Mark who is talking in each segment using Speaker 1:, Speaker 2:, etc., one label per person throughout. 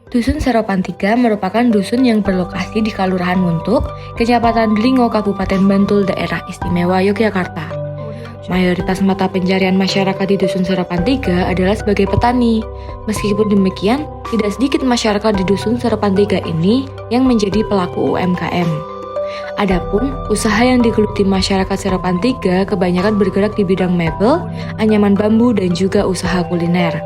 Speaker 1: Dusun Seropan 3 merupakan dusun yang berlokasi di Kalurahan Muntuk, Kecamatan Delingo, Kabupaten Bantul, Daerah Istimewa Yogyakarta. Mayoritas mata pencarian masyarakat di Dusun Seropan 3 adalah sebagai petani. Meskipun demikian, tidak sedikit masyarakat di Dusun Seropan 3 ini yang menjadi pelaku UMKM. Adapun usaha yang digeluti masyarakat Seropan 3 kebanyakan bergerak di bidang mebel, anyaman bambu, dan juga usaha kuliner.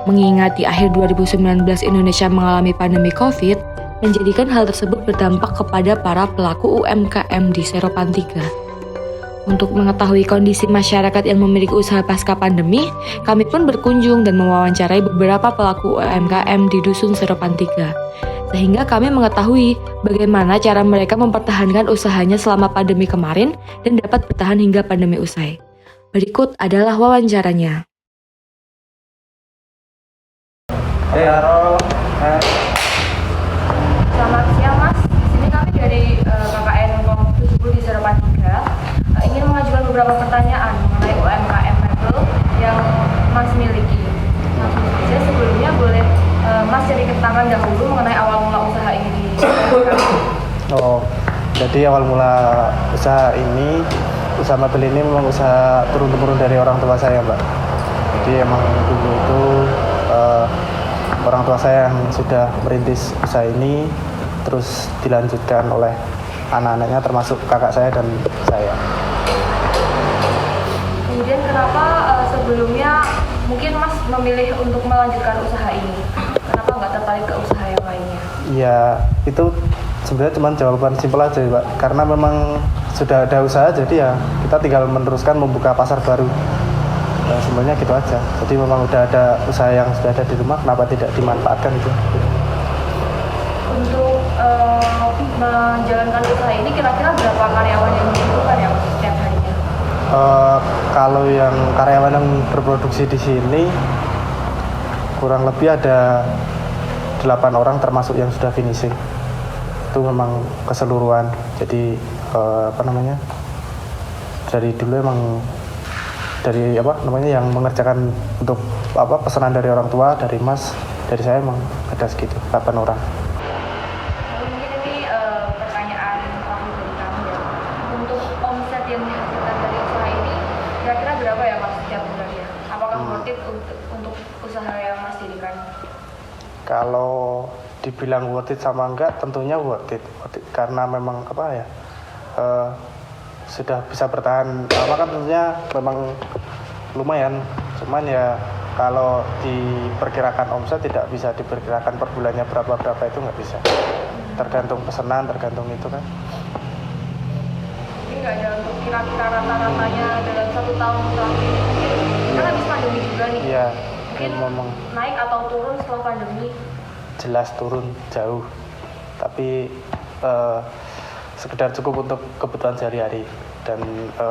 Speaker 1: Mengingat di akhir 2019 Indonesia mengalami pandemi COVID, menjadikan hal tersebut berdampak kepada para pelaku UMKM di Seropan 3. Untuk mengetahui kondisi masyarakat yang memiliki usaha pasca pandemi, kami pun berkunjung dan mewawancarai beberapa pelaku UMKM di Dusun Seropan 3. Sehingga kami mengetahui bagaimana cara mereka mempertahankan usahanya selama pandemi kemarin dan dapat bertahan hingga pandemi usai. Berikut adalah wawancaranya.
Speaker 2: Selamat siang Mas, di sini kami dari KKN 70 di Seropan 3 ingin mengajukan beberapa pertanyaan mengenai UMKM mebel yang Mas miliki. Langsung saja sebelumnya boleh Mas ceritakan dahulu mengenai awal mula usaha ini di
Speaker 3: Jadi awal mula usaha mebel ini memang usaha turun-temurun dari orang tua saya, Mbak. Jadi emang dulu itu orang tua saya yang sudah merintis usaha ini, terus dilanjutkan oleh anak-anaknya termasuk kakak saya dan saya.
Speaker 2: Kemudian kenapa sebelumnya mungkin Mas memilih untuk melanjutkan usaha ini? Kenapa nggak tertarik ke usaha yang lainnya?
Speaker 3: Ya itu sebenarnya cuma jawaban simpel aja, Pak. Karena memang sudah ada usaha, jadi ya kita tinggal meneruskan membuka pasar baru. Nah, sebenarnya gitu aja. Jadi memang udah ada usaha yang sudah ada di rumah, kenapa tidak dimanfaatkan itu?
Speaker 2: Untuk menjalankan usaha ini kira-kira berapa karyawan yang dibutuhkan ya setiap harinya?
Speaker 3: Kalau yang karyawan yang berproduksi di sini kurang lebih ada 8 orang termasuk yang sudah finishing. Itu memang keseluruhan. Jadi dari dulu emang yang mengerjakan untuk pesanan dari orang tua, dari Mas, dari saya emang ada segitu 8 orang.
Speaker 2: Mungkin ini pertanyaan terakhir dari kami ya. Untuk omset yang dihasilkan dari usaha ini kira-kira berapa ya Mas setiap bulannya? Apakah worth it untuk usaha yang Mas dirikan?
Speaker 3: Kalau dibilang worth it sama enggak, tentunya worth it. Karena memang sudah bisa bertahan lama kan, tentunya memang lumayan. Cuman ya kalau diperkirakan omset tidak bisa diperkirakan per bulannya berapa itu nggak bisa. Tergantung pesanan, tergantung itu kan.
Speaker 2: Ini nggak ada untuk kira-kira rata-ratanya dalam 1 tahun terakhir. Kan habis pandemi juga nih.
Speaker 3: Iya.
Speaker 2: Mungkin
Speaker 3: memang
Speaker 2: naik atau turun setelah pandemi?
Speaker 3: Jelas turun jauh. Tapi sekedar cukup untuk kebutuhan sehari-hari dan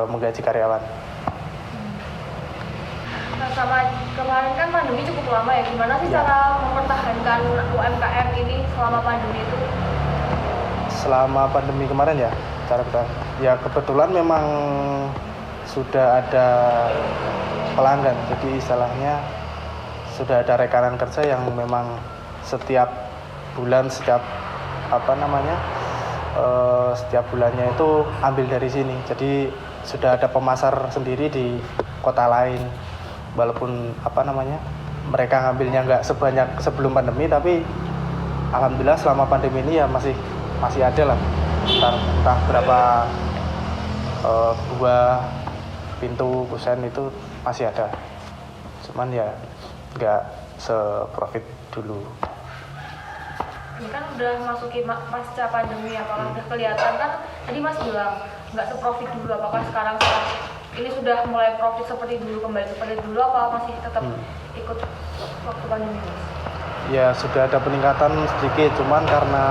Speaker 3: menggaji karyawan.
Speaker 2: Nah, sama kemarin kan pandemi cukup lama ya. Gimana sih cara mempertahankan UMKM ini selama pandemi itu?
Speaker 3: Selama pandemi kemarin ya, cara kita ya kebetulan memang sudah ada pelanggan. Jadi istilahnya sudah ada rekanan kerja yang memang setiap bulan setiap bulannya itu ambil dari sini. Jadi sudah ada pemasar sendiri di kota lain. Walaupun mereka ngambilnya nggak sebanyak sebelum pandemi, tapi alhamdulillah selama pandemi ini ya masih ada lah. Entah berapa buah, pintu, kusen itu masih ada. Cuman ya nggak seprofit dulu.
Speaker 2: Ini kan udah masuki pasca pandemi, apakah udah kelihatan kan tadi Mas bilang nggak seprofit dulu, apakah sekarang ini sudah mulai profit seperti dulu, kembali seperti dulu, apa masih tetap ikut waktu pandemi Mas?
Speaker 3: Ya sudah ada peningkatan sedikit, cuman karena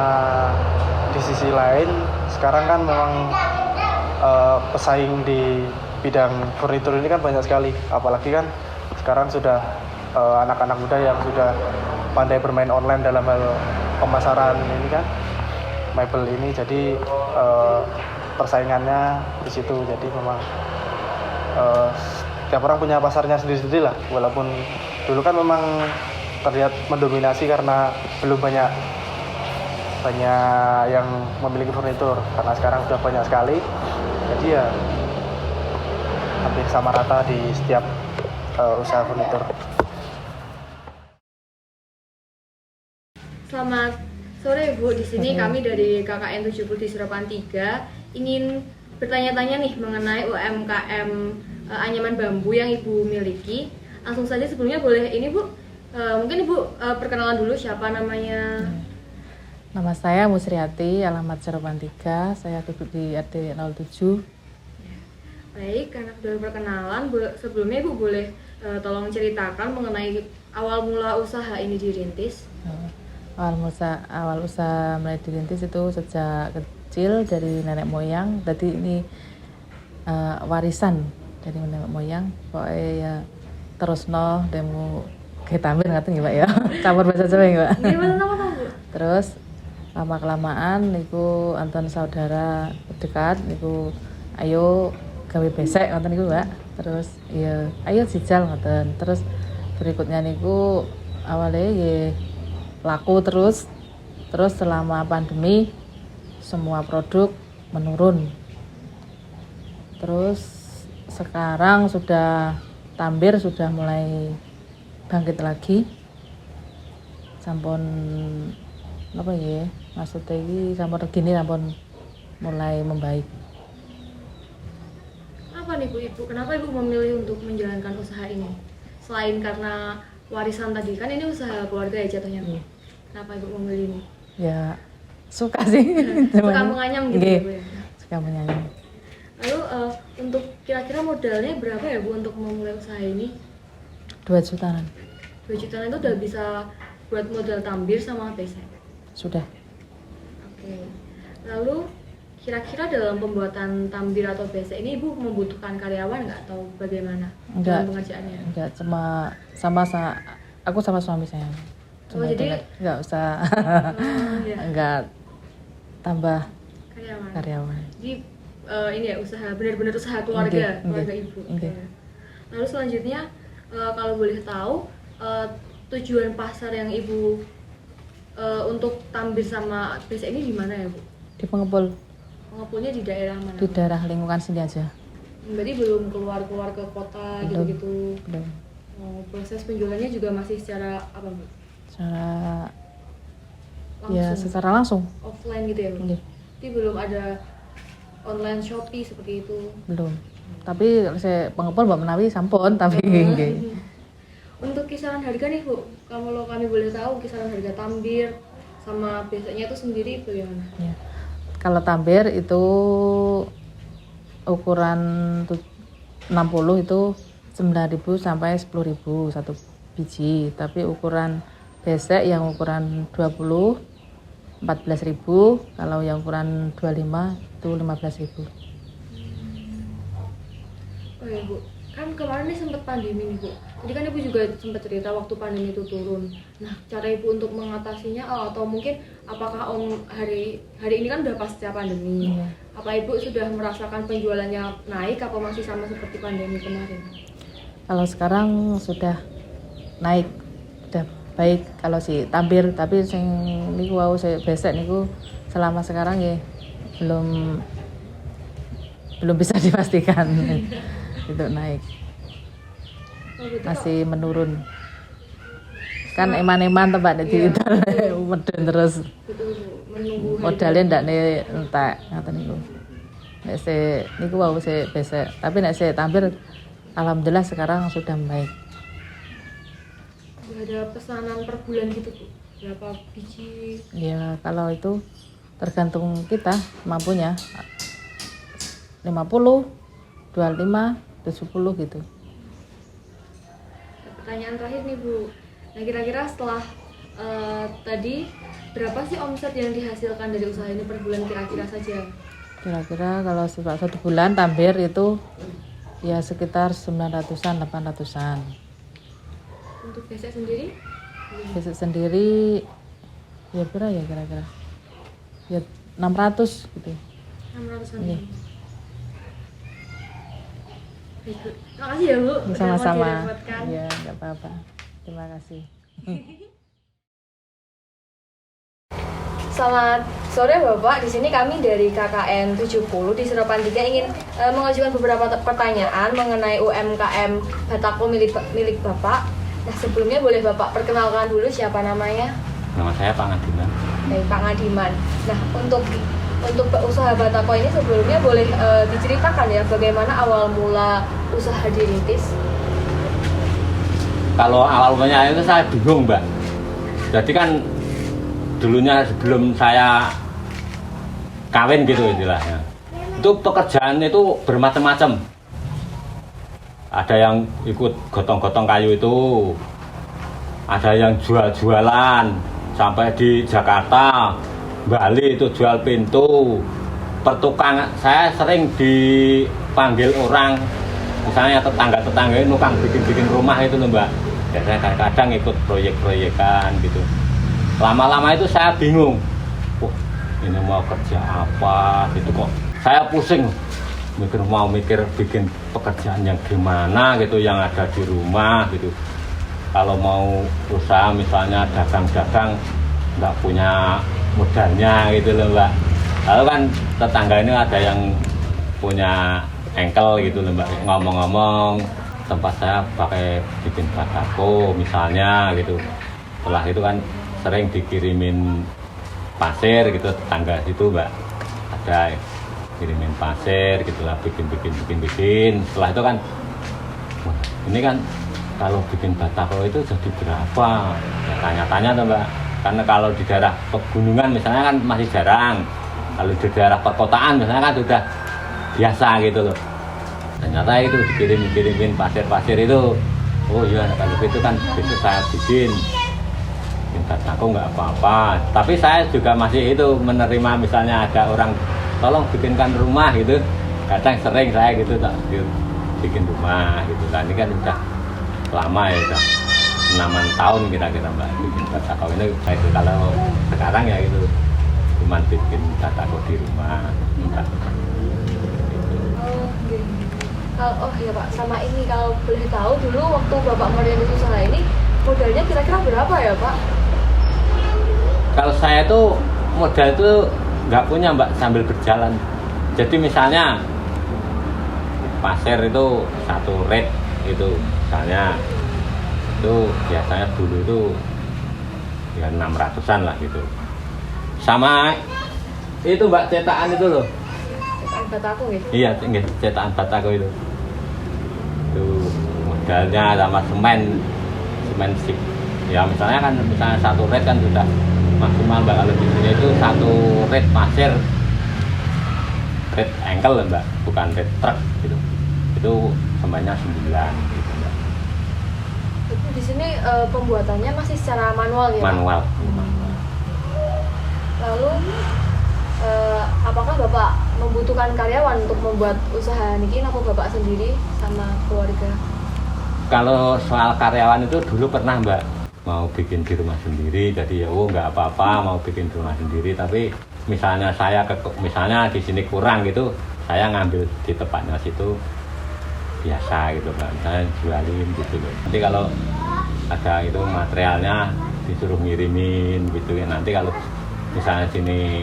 Speaker 3: di sisi lain sekarang kan memang pesaing di bidang furnitur ini kan banyak sekali, apalagi kan sekarang sudah anak-anak muda yang sudah pandai bermain online dalam hal pemasaran ini kan mebel ini, jadi persaingannya di situ. Jadi memang tiap orang punya pasarnya sendiri-sendiri lah. Walaupun dulu kan memang terlihat mendominasi karena belum banyak yang memiliki furnitur, karena sekarang sudah banyak sekali, jadi ya hampir sama rata di setiap usaha furnitur.
Speaker 2: Selamat sore Bu, di sini kami dari KKN 70 di Serapan 3 ingin bertanya-tanya nih mengenai UMKM anyaman bambu yang Ibu miliki. Langsung saja sebelumnya boleh ini Bu, mungkin Ibu perkenalan dulu siapa namanya.
Speaker 4: Nama saya Musriati, alamat Serapan 3, saya duduk di RT 07.
Speaker 2: Baik, karena sudah perkenalan, sebelumnya Ibu boleh tolong ceritakan mengenai awal mula usaha ini dirintis.
Speaker 4: Awal usaha mulai dirintis itu sejak kecil dari nenek moyang. Jadi ini warisan dari nenek moyang. Pokoknya ya terus demo ketamir ngaten nggih Pak ya. Campur bahasa Jawa nggih Pak.
Speaker 2: Gimana nama Bu?
Speaker 4: Terus lama kelamaan niku anton saudara dekat niku ayo gawe besek ngoten niku Pak. Terus ya ayo jajal ngoten. Terus berikutnya niku awalnya ya laku terus selama pandemi semua produk menurun. Terus sekarang sudah Tambir sudah mulai bangkit lagi. Sampun apa ya? Maksudnya ini sampun regine sampun mulai membaik.
Speaker 2: Apa nih Bu Ibu? Kenapa Ibu memilih untuk menjalankan usaha ini? Selain karena warisan tadi, kan ini usaha keluarga ya jatuhnya. Kenapa Ibu memilih ini?
Speaker 4: Ya suka sih.
Speaker 2: Suka menganyam gitu ya Bu ya?
Speaker 4: Suka menganyam.
Speaker 2: Lalu untuk kira-kira modalnya berapa ya Bu untuk memulai usaha ini?
Speaker 4: 2 jutaan.
Speaker 2: 2 jutaan itu udah bisa buat modal tambir sama besek?
Speaker 4: Sudah.
Speaker 2: Oke. Lalu kira-kira dalam pembuatan tambir atau besek ini Ibu membutuhkan karyawan nggak atau bagaimana
Speaker 4: Enggak.
Speaker 2: dalam pengerjaannya?
Speaker 4: Enggak, sama aku sama suami saya.
Speaker 2: Oh, jadi
Speaker 4: enggak usah
Speaker 2: ya,
Speaker 4: enggak tambah
Speaker 2: karyawan.
Speaker 4: karyawan.
Speaker 2: Jadi ini ya usaha benar-benar usaha keluarga, keluarga Ibu. Oke. Lalu selanjutnya kalau boleh tahu tujuan pasar yang Ibu untuk tambir sama besek ini di mana ya Bu?
Speaker 4: Di Pengepul,
Speaker 2: Pengepulnya di daerah mana?
Speaker 4: di daerah lingkungan sini aja.
Speaker 2: Berarti belum keluar ke kota
Speaker 4: Belum.
Speaker 2: gitu-gitu.
Speaker 4: Belum.
Speaker 2: Oh, proses penjualannya juga masih secara apa Bu?
Speaker 4: Secara
Speaker 2: Langsung.
Speaker 4: ya secara langsung.
Speaker 2: Offline gitu ya Bu?
Speaker 4: Nggih.
Speaker 2: Jadi belum ada online Shopee seperti itu.
Speaker 4: Belum. Tapi saya Pengepul Mbak Menawi sampun tapi nggih.
Speaker 2: Untuk kisaran harga nih Bu, kalau kami boleh tahu kisaran harga tambir sama beseknya itu sendiri bagaimana?
Speaker 4: Ya. Kalau tambir itu ukuran 60 itu 9.000 sampai 10.000 satu biji. Tapi ukuran besek yang ukuran 20 14.000, kalau yang ukuran 25 itu 15.000.
Speaker 2: Oh ya Bu, kan kemarin nih sempat pandemi nih Bu. Jadi kan Ibu juga sempat cerita waktu pandemi itu turun. Nah, cara Ibu untuk mengatasinya atau mungkin apakah hari ini kan udah pasca pandemi.
Speaker 4: Iya.
Speaker 2: Apa Ibu sudah merasakan penjualannya naik apa masih sama seperti pandemi kemarin?
Speaker 4: Kalau sekarang sudah naik, sudah baik kalau si tambir, tapi sing niku wau besek niku selama sekarang ya belum bisa dipastikan itu naik.
Speaker 2: Oh, gitu,
Speaker 4: Masih menurun. Kan eman-eman tempat di itu medun terus.
Speaker 2: betul Bu, menunggu hari
Speaker 4: Modalnya ndak entek ngaten niku. Nek niku wau besek, tapi nek tambir alhamdulillah sekarang sudah baik.
Speaker 2: ada pesanan per bulan gitu Bu? Berapa biji?
Speaker 4: Ya kalau itu tergantung kita mampunya 50, 25, 70 gitu.
Speaker 2: Pertanyaan terakhir nih Bu. Nah kira-kira setelah tadi berapa sih omset yang dihasilkan dari usaha ini per bulan kira-kira saja?
Speaker 4: Kira-kira kalau satu bulan tambir itu ya sekitar 900-an, 800-an.
Speaker 2: Untuk besek sendiri?
Speaker 4: Besok sendiri ya berapa ya kira-kira? Ya 600 gitu.
Speaker 2: 600-an.
Speaker 4: Iya.
Speaker 2: Baik, Bu. Terima kasih ya Bu. udah mau
Speaker 4: Sama-sama.
Speaker 2: direpotkan.
Speaker 4: Ya nggak apa-apa. Terima kasih.
Speaker 2: Selamat sore Bapak, di sini kami dari KKN 70 di Serapan 3 ingin mengajukan beberapa pertanyaan mengenai UMKM Batako milik Bapak. Nah sebelumnya boleh Bapak perkenalkan dulu siapa namanya?
Speaker 5: Nama saya Pak Ngadiman.
Speaker 2: Baik, Pak Ngadiman. Nah untuk usaha Batako ini sebelumnya boleh diceritakan ya bagaimana awal mula usaha dirintis?
Speaker 5: Kalau awal mulanya itu saya bingung Mbak. Jadi kan dulunya sebelum saya kawin gitu istilahnya, itu pekerjaan itu bermacam-macam. Ada yang ikut gotong-gotong kayu itu, ada yang jual-jualan sampai di Jakarta, Bali itu jual pintu, pertukangan. Saya sering dipanggil orang, misalnya tetangga-tetangga nukang bikin rumah itu loh Mbak. Ya, saya kadang-kadang ikut proyek-proyekan gitu. Lama-lama itu saya bingung, ini mau kerja apa gitu kok. Saya pusing, mikir bikin pekerjaan yang gimana gitu, yang ada di rumah gitu. Kalau mau usaha misalnya dagang-dagang, nggak punya modalnya gitu loh Mbak. Lalu kan tetangga ini ada yang punya engkel gitu loh Mbak, ngomong-ngomong tempat saya pakai bikin batako misalnya gitu. Setelah itu kan sering dikirimin pasir gitu, tetangga situ Mbak ada kirimin pasir gitulah, bikin. Setelah itu kan wah, ini kan kalau bikin batako itu jadi berapa ya, tanya-tanya tuh Mbak, karena kalau di daerah pegunungan misalnya kan masih jarang, kalau di daerah perkotaan misalnya kan sudah biasa gitu loh. Ternyata itu dikirimin pasir itu, oh iya kalau itu kan besok saya bikin batako nggak apa-apa. Tapi saya juga masih itu menerima misalnya ada orang tolong bikinkan rumah gitu, kadang sering saya gitu tak bikin rumah gitu. Nah ini kan udah lama ya, udah 6 tahun kira-kira Mbak bikin batako ini. Saya itu kalau sekarang ya itu cuman bikin batako di rumah Mbak.
Speaker 2: Oh iya Pak, sama ini kalau boleh tahu dulu waktu Bapak merintis usaha ini modalnya kira-kira berapa ya Pak?
Speaker 5: Kalau saya tuh modal itu nggak punya Mbak, sambil berjalan. Jadi misalnya pasir itu 1 red itu misalnya, itu biasanya dulu itu ya 600-an lah gitu. Sama itu Mbak cetakan itu loh.
Speaker 2: Cetakan batako gitu?
Speaker 5: Iya, cetakan batako itu. Itu modalnya sama semen sip. Ya misalnya 1 red kan sudah maksimal Mbak. Kalau di sini itu 1 red pasir, red engkel Mbak, bukan red truk gitu. Itu semuanya 9 gitu Mbak.
Speaker 2: Itu di sini pembuatannya masih secara manual ya?
Speaker 5: Manual.
Speaker 2: Lalu apakah Bapak membutuhkan karyawan untuk membuat usaha niki atau Bapak sendiri sama keluarga?
Speaker 5: Kalau soal karyawan itu dulu pernah Mbak, mau bikin di rumah sendiri, jadi ya nggak apa-apa mau bikin di rumah sendiri. Tapi misalnya saya misalnya di sini kurang gitu, saya ngambil di tempatnya situ biasa gitu Mbak, saya jualin gitu loh. Nanti kalau ada itu materialnya disuruh ngirimin gitu ya. Nanti kalau misalnya sini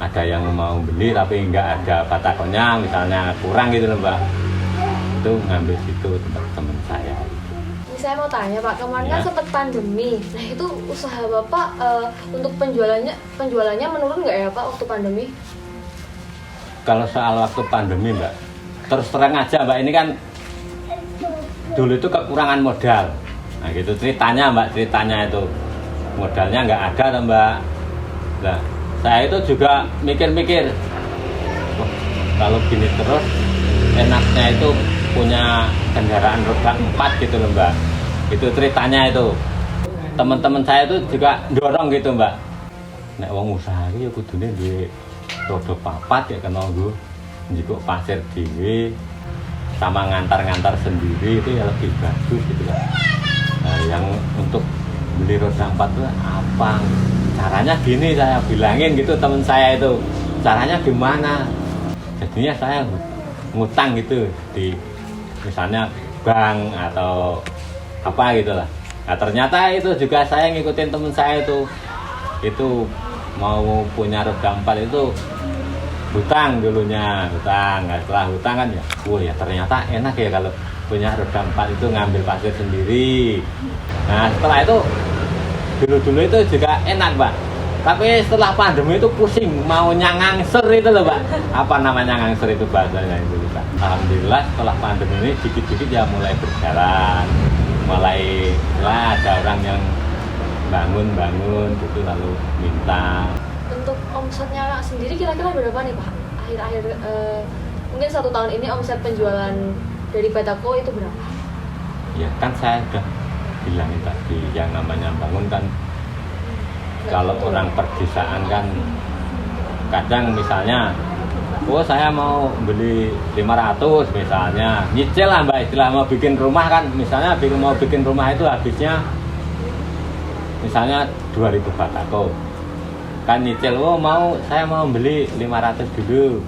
Speaker 5: ada yang mau beli tapi nggak ada batakonya misalnya kurang gitu loh Mbak, itu ngambil situ tempat teman saya.
Speaker 2: Saya mau tanya Pak, kemarin kan
Speaker 5: Ya.
Speaker 2: sempat pandemi. Nah itu usaha Bapak untuk penjualannya menurun nggak ya Pak waktu pandemi?
Speaker 5: Kalau soal waktu pandemi Mbak, terus terang aja Mbak, ini kan dulu itu kekurangan modal. Nah gitu ceritanya itu modalnya nggak ada tuh Mbak. Nah saya itu juga mikir-mikir, wah, kalau gini terus enaknya itu punya kendaraan roda 4 gitu loh Mbak. Itu ceritanya itu. Teman-teman saya itu juga dorong gitu Mbak. Nek wong usaha iki ya kudune duwe roda 4 ya kena nggo njikuk pasir dhewe sama ngantar-ngantar sendiri itu ya lebih bagus gitu kan. Nah, yang untuk beli roda 4 itu apa? Caranya gini saya bilangin gitu teman saya itu. Caranya gimana? Jadinya saya ngutang gitu di misalnya bank atau apa gitu lah. Nah, ternyata itu juga saya ngikutin temen saya itu mau punya roda 4 itu hutang dulunya, hutang. Nah, setelah hutang kan ya, wah ya ternyata enak ya kalau punya roda 4 itu ngambil pasir sendiri. Nah setelah itu dulu itu juga enak Pak, tapi setelah pandemi itu pusing mau nyangangser itu loh Pak. Apa namanya nyangangser itu bahasanya itu Pak. Alhamdulillah setelah pandemi ini dikit-dikit ya mulai berjalan, mulai lah ada orang yang bangun gitu lalu minta.
Speaker 2: Untuk omsetnya sendiri kira-kira berapa nih Pak? Akhir-akhir mungkin 1 tahun ini omset penjualan dari Batako itu berapa?
Speaker 5: Ya kan saya udah bilangin tadi yang namanya bangun kan kalau orang perdesaan kan kadang misalnya saya mau beli 500 misalnya nyicil lah Mbak, istilah mau bikin rumah kan, misalnya mau bikin rumah itu habisnya misalnya 2000 Batako kan nyicil, saya mau beli 500 dulu,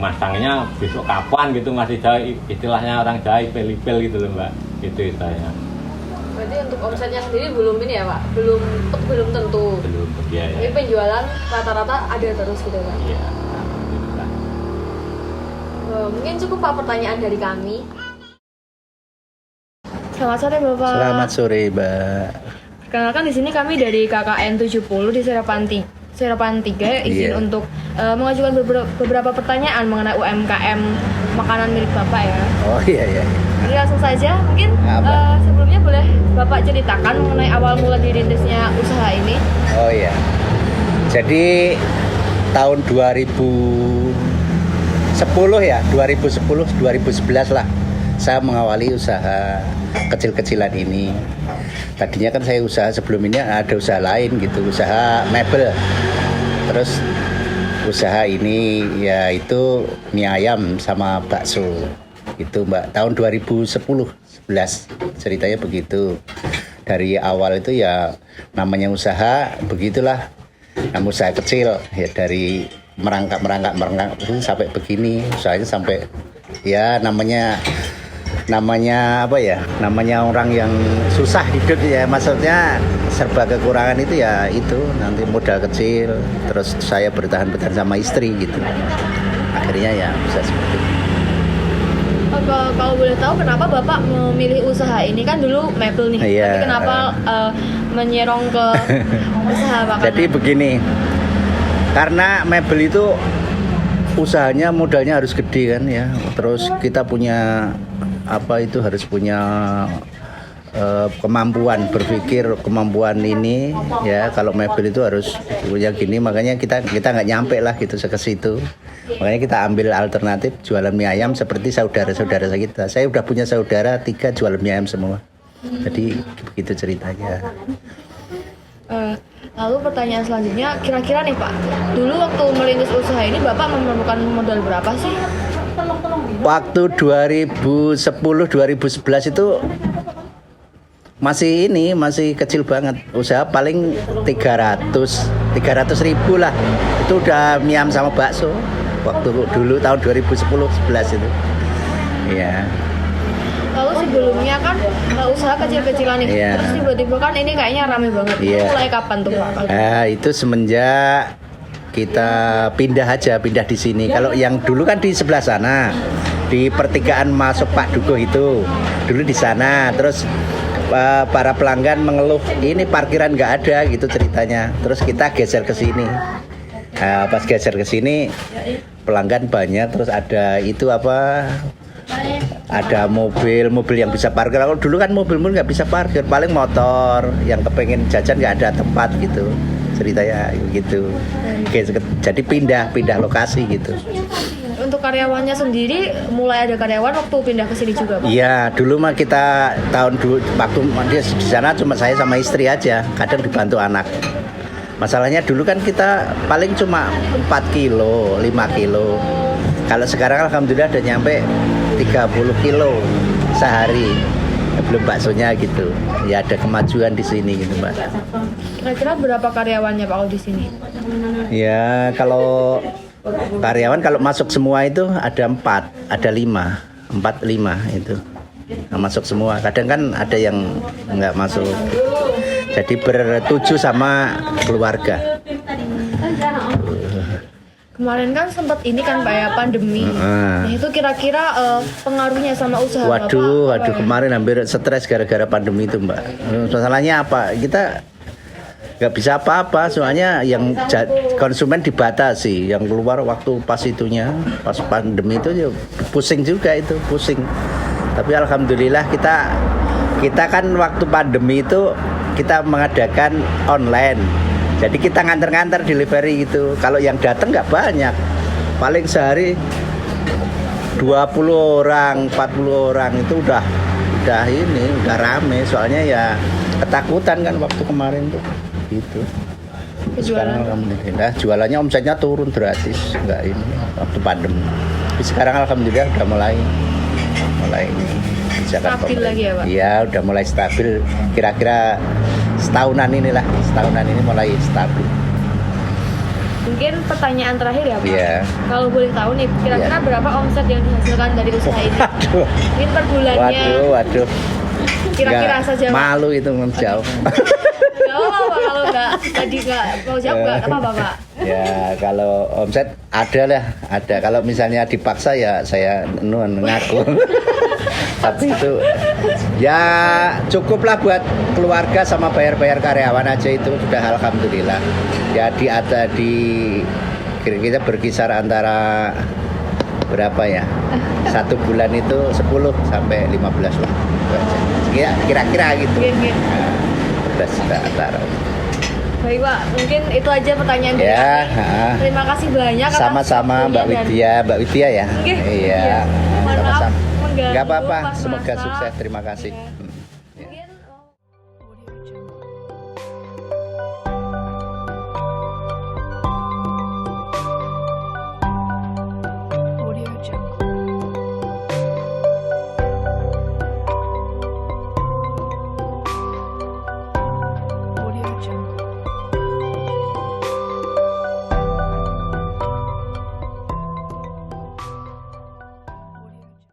Speaker 5: masangnya besok kapan gitu, masih jauh, istilahnya orang Jawa ipel-ipel gitu loh Mbak, itu istilahnya.
Speaker 2: Berarti untuk omsetnya sendiri belum ini ya Pak? Belum tentu.
Speaker 5: Belum, ya.
Speaker 2: Tapi penjualan rata-rata ada terus gitu Pak?
Speaker 5: Iya, alhamdulillah.
Speaker 2: Mungkin cukup Pak pertanyaan dari kami. Selamat sore Bapak.
Speaker 6: Selamat sore Mbak.
Speaker 2: Perkenalkan di sini kami dari KKN 70 di Serapan 3 izin untuk mengajukan beberapa pertanyaan mengenai UMKM makanan milik Bapak ya.
Speaker 6: Oh iya.
Speaker 2: Jadi langsung saja mungkin sebelumnya boleh Bapak ceritakan mengenai awal mula dirintisnya usaha ini.
Speaker 6: Oh iya. Jadi tahun 2010 ya, 2011 lah saya mengawali usaha kecil-kecilan ini. Tadinya kan saya usaha sebelum ini ada usaha lain gitu, usaha mebel. Terus usaha ini ya itu mie ayam sama bakso. Itu Mbak, tahun 2010-11 ceritanya begitu. Dari awal itu ya namanya usaha begitulah. Namanya usaha kecil ya, dari merangkak terus sampai begini. Usahanya sampai ya namanya apa ya? Namanya orang yang susah hidup ya, maksudnya serba kekurangan itu ya itu nanti modal kecil. Terus saya bertahan sama istri gitu. Akhirnya ya bisa seperti itu.
Speaker 2: Kalau boleh tahu kenapa Bapak memilih usaha ini, kan dulu mebel nih,
Speaker 6: Iya.
Speaker 2: tapi kenapa menyerong ke usaha makanan?
Speaker 6: Jadi begini, karena mebel itu usahanya modalnya harus gede kan ya. Terus kita punya harus punya kemampuan berpikir, kemampuan ini ya. Kalau mebel itu harus punya gini, makanya kita nggak nyampe lah gitu ke situ. Makanya kita ambil alternatif jualan mie ayam seperti saudara-saudara kita. Saya udah punya saudara 3 jualan mie ayam semua. Jadi begitu ceritanya.
Speaker 2: Lalu pertanyaan selanjutnya, kira-kira nih Pak, dulu waktu merintis usaha ini Bapak memerlukan modal berapa sih?
Speaker 6: Waktu 2010-2011 itu masih kecil banget. Usaha paling 300 ribu lah. Itu udah mie ayam sama bakso. Waktu dulu tahun 2010-11 itu. Iya.
Speaker 2: Lalu sebelumnya kan usaha kecil-kecilan ini,
Speaker 6: Iya.
Speaker 2: terus tiba-tiba kan ini kayaknya rame banget.
Speaker 6: Iya.
Speaker 2: Mulai kapan tuh Pak?
Speaker 6: Itu semenjak kita pindah di sini. Kalau yang dulu kan di sebelah sana, di pertigaan masuk Pak Dukuh itu, dulu di sana. Terus para pelanggan mengeluh ini parkiran nggak ada gitu ceritanya. Terus kita geser ke sini. Pas geser ke sini pelanggan banyak, terus ada ada mobil yang bisa parkir. Kalau dulu kan mobil nggak bisa parkir, paling motor yang kepengen jajan nggak ada tempat gitu ceritanya gitu. Jadi pindah lokasi gitu.
Speaker 2: Untuk karyawannya sendiri mulai ada karyawan waktu pindah ke sini juga Pak?
Speaker 6: Iya, dulu mah kita waktu dia di sana cuma saya sama istri aja, kadang dibantu anak. Masalahnya dulu kan kita paling cuma 4 kilo, 5 kilo. Kalau sekarang alhamdulillah udah nyampe 30 kilo sehari. Belum baksonya gitu. Ya ada kemajuan di sini gitu, Mbak.
Speaker 2: Kira-kira berapa karyawannya Pak kalau di sini?
Speaker 6: Ya, kalau karyawan kalau masuk semua itu ada 4, ada 5 itu. masuk semua. Kadang kan ada yang nggak masuk. Jadi bertuju sama keluarga.
Speaker 2: Kemarin kan sempat ini kan Pak ya, pandemi. Nah itu kira-kira pengaruhnya sama usaha
Speaker 6: Waduh,
Speaker 2: Bapak apa ya?
Speaker 6: kemarin hampir stres gara-gara pandemi itu, Mbak. Masalahnya apa? Kita nggak bisa apa-apa, soalnya yang konsumen dibatasi, yang keluar waktu pas itunya, pas pandemi itu ya pusing juga itu, pusing. Tapi alhamdulillah kita kan waktu pandemi itu kita mengadakan online. Jadi kita nganter-nganter delivery gitu. Kalau yang datang nggak banyak, paling sehari 20 orang, 40 orang itu udah rame. Soalnya ya ketakutan kan waktu kemarin tuh, gitu. Sekarang alhamdulillah jualannya omsetnya turun drastis, nggak ini waktu pandemi. Tapi sekarang alhamdulillah udah mulai ini.
Speaker 2: Stabil lagi ya Pak?
Speaker 6: Iya, udah mulai stabil. Kira-kira setahunan ini mulai stabil.
Speaker 2: Mungkin pertanyaan terakhir ya Pak.
Speaker 6: Iya.
Speaker 2: Kalau boleh tahu nih, kira-kira berapa omset yang dihasilkan dari usaha ini?
Speaker 6: Waduh.
Speaker 2: Mungkin per bulannya.
Speaker 6: Waduh.
Speaker 2: Kira-kira
Speaker 6: Nggak,
Speaker 2: saja. Pak.
Speaker 6: malu itu menjawab.
Speaker 2: Gak apa-apa Pak, kalau nggak mau jawab nggak apa-apa Pak.
Speaker 6: Ya kalau omset ada. Kalau misalnya dipaksa ya saya ngaku. Tapi itu ya cukuplah buat keluarga sama bayar-bayar karyawan aja, itu sudah alhamdulillah. Jadi ada kita berkisar antara berapa ya? 1 bulan itu 10 sampai 15 lah. Kira-kira gitu.
Speaker 2: Oke.
Speaker 6: Nah, sudah antara.
Speaker 2: Baik Pak, mungkin itu aja pertanyaan dari
Speaker 6: Ya,
Speaker 2: kami. Terima kasih banyak atas
Speaker 6: sama-sama Mbak
Speaker 2: waktunya
Speaker 6: Widya ya.
Speaker 2: Oke,
Speaker 6: Iya.
Speaker 2: Mohon maaf
Speaker 6: Sama-sama.
Speaker 2: mengganggu
Speaker 6: Nggak apa-apa,
Speaker 2: pas
Speaker 6: semoga
Speaker 2: masak.
Speaker 6: sukses. Terima kasih.
Speaker 2: Iya.